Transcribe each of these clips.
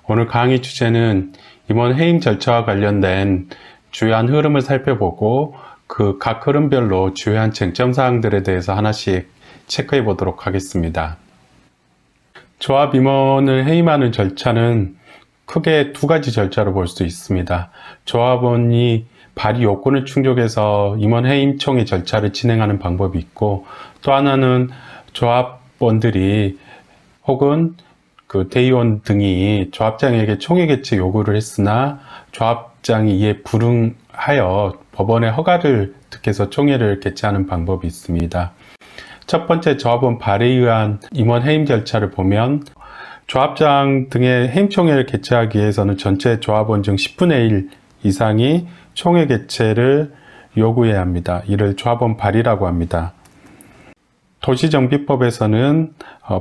오늘 강의 주제는 임원 해임 절차와 관련된 주요한 흐름을 살펴보고 그 각 흐름별로 주요한 쟁점 사항들에 대해서 하나씩 체크해 보도록 하겠습니다. 조합 임원을 해임하는 절차는 크게 두 가지 절차로 볼 수 있습니다. 조합원이 발의 요건을 충족해서 임원 해임 총회 절차를 진행하는 방법이 있고, 또 하나는 조합원들이 혹은 그 대의원 등이 조합장에게 총회 개최 요구를 했으나 조합장이 이에 불응하여 법원의 허가를 득해서 총회를 개최하는 방법이 있습니다. 첫 번째 조합원 발의에 의한 임원 해임 절차를 보면, 조합장 등의 해임총회를 개최하기 위해서는 전체 조합원 중 10분의 1 이상이 총회 개최를 요구해야 합니다. 이를 조합원 발의라고 합니다. 도시정비법에서는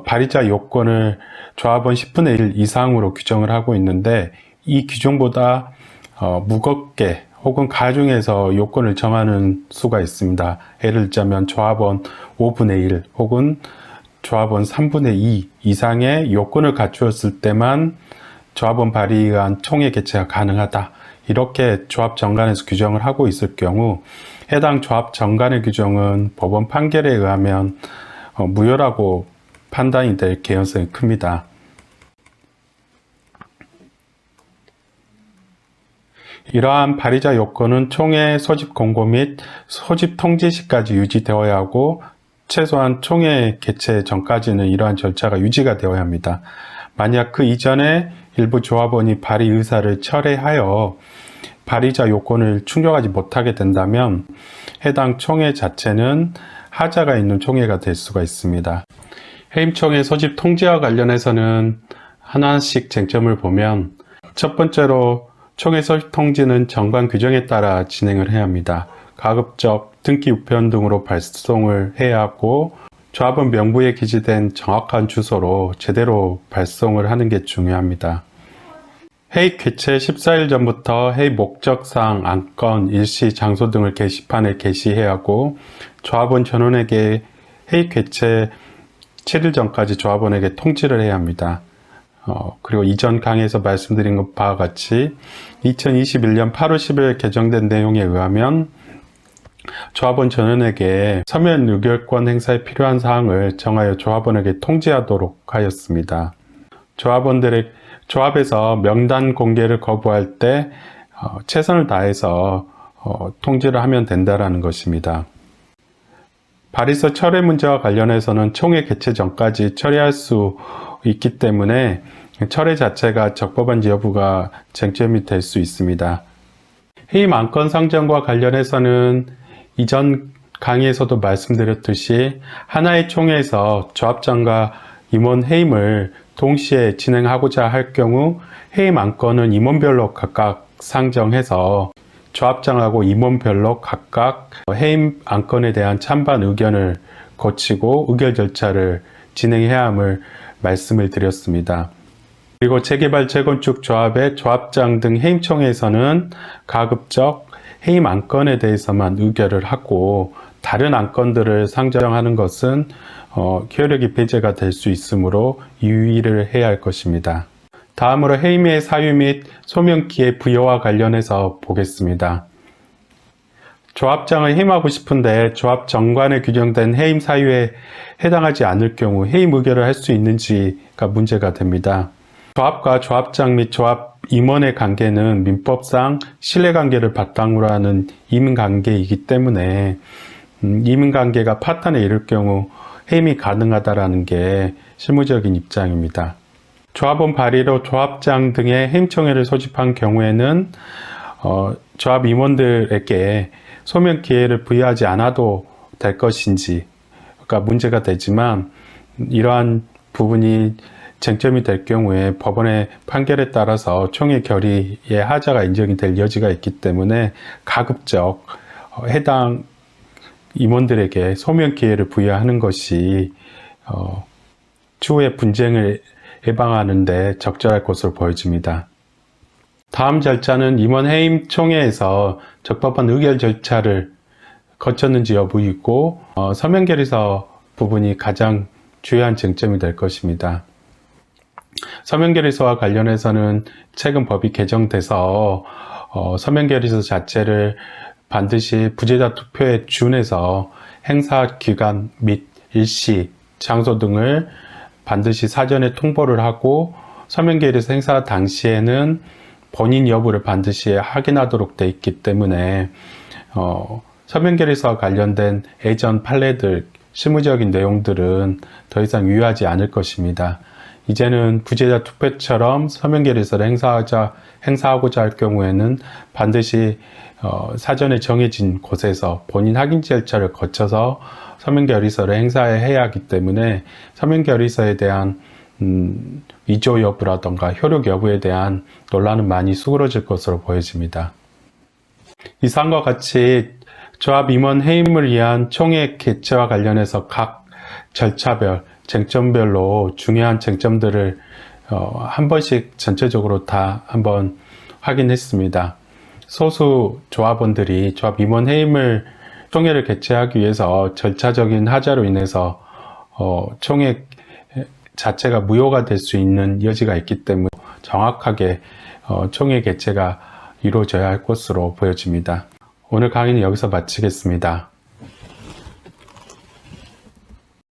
발의자 요건을 조합원 10분의 1 이상으로 규정을 하고 있는데, 이 규정보다 무겁게 혹은 가중해서 요건을 정하는 수가 있습니다. 예를 들자면 조합원 5분의 1 혹은 조합원 3분의 2 이상의 요건을 갖추었을 때만 조합원 발의에 의한 총회 개최가 가능하다. 이렇게 조합 정관에서 규정을 하고 있을 경우, 해당 조합 정관의 규정은 법원 판결에 의하면 무효라고 판단이 될 개연성이 큽니다. 이러한 발의자 요건은 총회 소집 공고 및 소집 통지 시까지 유지되어야 하고, 최소한 총회 개최 전까지는 이러한 절차가 유지가 되어야 합니다. 만약 그 이전에 일부 조합원이 발의 의사를 철회하여 발의자 요건을 충족하지 못하게 된다면 해당 총회 자체는 하자가 있는 총회가 될 수가 있습니다. 해임총회 소집 통지와 관련해서는 하나씩 쟁점을 보면, 첫 번째로 총회 소집 통지는 정관 규정에 따라 진행을 해야 합니다. 가급적 등기 우편 등으로 발송을 해야 하고, 조합원 명부에 기재된 정확한 주소로 제대로 발송을 하는 게 중요합니다. 회의 개최 14일 전부터 회의 목적사항, 안건, 일시, 장소 등을 게시판에 게시해야 하고, 조합원 전원에게 회의 개최 7일 전까지 조합원에게 통지를 해야 합니다. 그리고 이전 강의에서 말씀드린 것 바와 같이 2021년 8월 10일 개정된 내용에 의하면 조합원 전원에게 서면 의결권 행사에 필요한 사항을 정하여 조합원에게 통지하도록 하였습니다. 조합에서 명단 공개를 거부할 때 최선을 다해서 통지를 하면 된다라는 것입니다. 발의서 철회 문제와 관련해서는 총회 개최 전까지 처리할 수 있기 때문에 철회 자체가 적법한지 여부가 쟁점이 될 수 있습니다. 해임 안건 상정과 관련해서는 이전 강의에서도 말씀드렸듯이 하나의 총회에서 조합장과 임원 해임을 동시에 진행하고자 할 경우 해임 안건은 임원별로 각각 상정해서 조합장하고 임원별로 각각 해임 안건에 대한 찬반 의견을 거치고 의결 절차를 진행해야 함을 말씀을 드렸습니다. 그리고 재개발 재건축 조합의 조합장 등 해임총회에서는 가급적 해임 안건에 대해서만 의결을 하고, 다른 안건들을 상정하는 것은 효력이 배제가 될 수 있으므로 유의를 해야 할 것입니다. 다음으로 해임의 사유 및 소명기의 부여와 관련해서 보겠습니다. 조합장을 해임하고 싶은데 조합 정관에 규정된 해임 사유에 해당하지 않을 경우 해임 의결을 할 수 있는지가 문제가 됩니다. 조합과 조합장 및 조합 임원의 관계는 민법상 신뢰관계를 바탕으로 하는 임관계이기 때문에 임관계가 파탄에 이를 경우 해임이 가능하다라는 게 실무적인 입장입니다. 조합원 발의로 조합장 등의 해임총회를 소집한 경우에는 조합 임원들에게 소명 기회를 부여하지 않아도 될 것인지가 문제가 되지만, 이러한 부분이 쟁점이 될 경우에 법원의 판결에 따라서 총회 결의의 하자가 인정이 될 여지가 있기 때문에 가급적 해당 임원들에게 소명 기회를 부여하는 것이 추후의 분쟁을 예방하는 데 적절할 것으로 보여집니다. 다음 절차는 임원 해임 총회에서 적법한 의결 절차를 거쳤는지 여부이고, 서면 결의서 부분이 가장 주요한 쟁점이 될 것입니다. 서명결의서와 관련해서는 최근 법이 개정돼서 서명결의서 자체를 반드시 부재자 투표에 준해서 행사 기간 및 일시, 장소 등을 반드시 사전에 통보를 하고 서명결의서 행사 당시에는 본인 여부를 반드시 확인하도록 되어 있기 때문에 서명결의서와 관련된 예전 판례들, 실무적인 내용들은 더 이상 유효하지 않을 것입니다. 이제는 부재자 투표처럼 서명결의서를 행사하고자 할 경우에는 반드시 사전에 정해진 곳에서 본인 확인 절차를 거쳐서 서명결의서를 행사해야 하기 때문에 서명결의서에 대한 위조 여부라던가 효력 여부에 대한 논란은 많이 수그러질 것으로 보여집니다. 이상과 같이 조합 임원 해임을 위한 총회 개최와 관련해서 각 절차별, 쟁점별로 중요한 쟁점들을 한 번씩 전체적으로 다 한번 확인했습니다. 소수 조합원들이 조합 임원 해임을 총회를 개최하기 위해서 절차적인 하자로 인해서 총회 자체가 무효가 될 수 있는 여지가 있기 때문에 정확하게 총회 개최가 이루어져야 할 것으로 보여집니다. 오늘 강의는 여기서 마치겠습니다.